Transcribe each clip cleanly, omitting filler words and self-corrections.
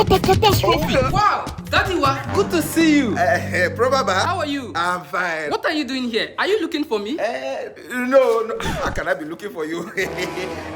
What a catastrophe! Wow, Daddy, good to see you. Probaba. How are you? I'm fine. What are you doing here? Are you looking for me? No. How can I be looking for you?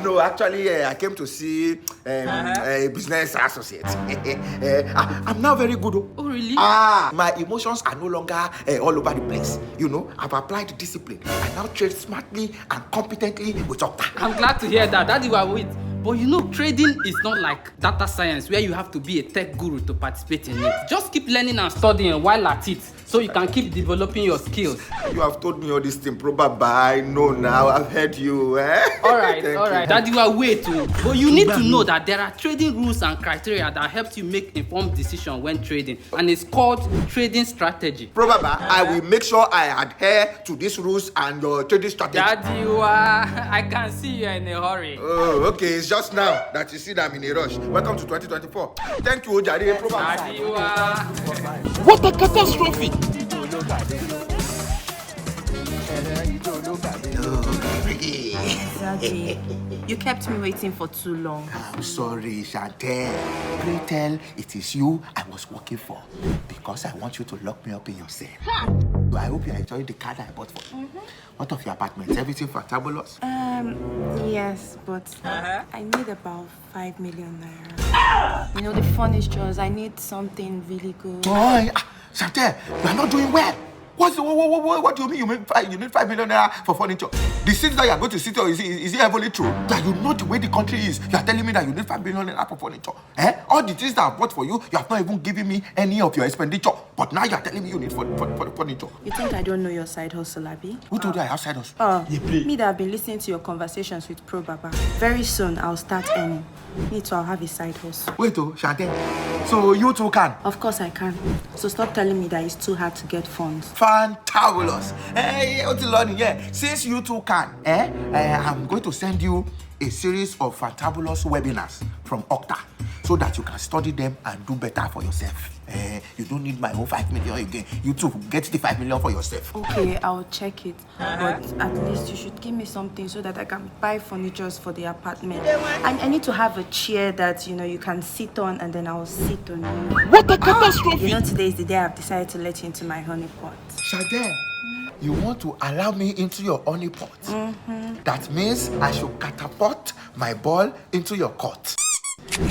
No, actually, I came to see a business associate. I'm now very good. Oh, really? My emotions are no longer all over the place. You know, I've applied discipline. I now trade smartly and competently with Octa. I'm glad to hear that. Daddy, wait. But you know, trading is not like data science where you have to be a tech guru to participate in it. Just keep learning and studying while at it so you can keep developing your skills. You have told me all this thing, Probaba. I know now. I've heard you. All right. Daddy, wait. But you need to know that there are trading rules and criteria that help you make informed decisions when trading. And it's called trading strategy. Probaba, I will make sure I adhere to these rules and your trading strategy. Daddy, I can see you're in a hurry. Oh, okay. It's just now that you see that I'm in a rush. Welcome to 2024. Thank you, Ojari. Daddy, What a catastrophe! Daddy, you kept me waiting for too long. I'm sorry, Chantel. Pray tell it is you I was working for because I want you to lock me up in your cell. So I hope you are enjoying the card I bought for you. What of your apartment? Everything fantabulous? Yes, but I need about 5 million naira. You know, the furnitures, I need something really good. Boy, Chantel, you are not doing well. What do you mean you need 5 million naira for furniture? The seats that you are going to sit on, is it heavily true? That you know the way the country is. You are telling me that you need 5 million naira for furniture. All the things that I bought for you, you have not even given me any of your expenditure. But now you are telling me you need for furniture. You think I don't know your side hustle, Abi? Who told you I have side hustle? Me that have been listening to your conversations with Probaba. Very soon, I'll start earning. Me too, I'll have a side hustle. Wait, Chantel. So you too can? Of course I can. So stop telling me that it's too hard to get funds. Fantabulous. Since you too can, I'm going to send you a series of fantabulous webinars from Octa so that you can study them and do better for yourself. You don't need my own 5 million again. You too get the 5 million for yourself. Okay, I'll check it. But at least you should give me something so that I can buy furniture for the apartment. I need to have a chair that, you know, you can sit on and then I'll sit on it. What a catastrophe! You know, today is the day I've decided to let you into my honey pot. Shade, you want to allow me into your honey pot? That means I should catapult my ball into your court.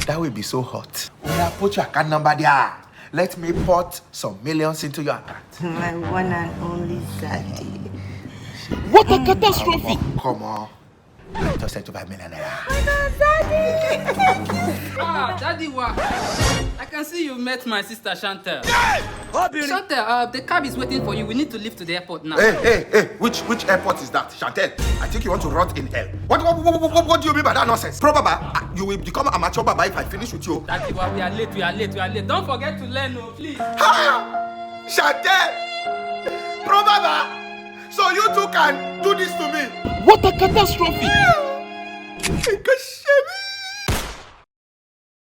That will be so hot. When I put your account number there, let me put some millions into your account. My one and only daddy. What a catastrophe! Come on. Just send to 5 million naira. Daddy, I can see you met my sister Chantel. Chantel, the cab is waiting for you. We need to leave to the airport now. Hey, which airport is that, Chantel? I think you want to rot in hell. What do you mean by that nonsense? Probaba, you will become a mature baba if I finish with you. Daddy, we are late. Don't forget to learn, please. Chantel! Probaba! So you two can do this to me? What a catastrophe!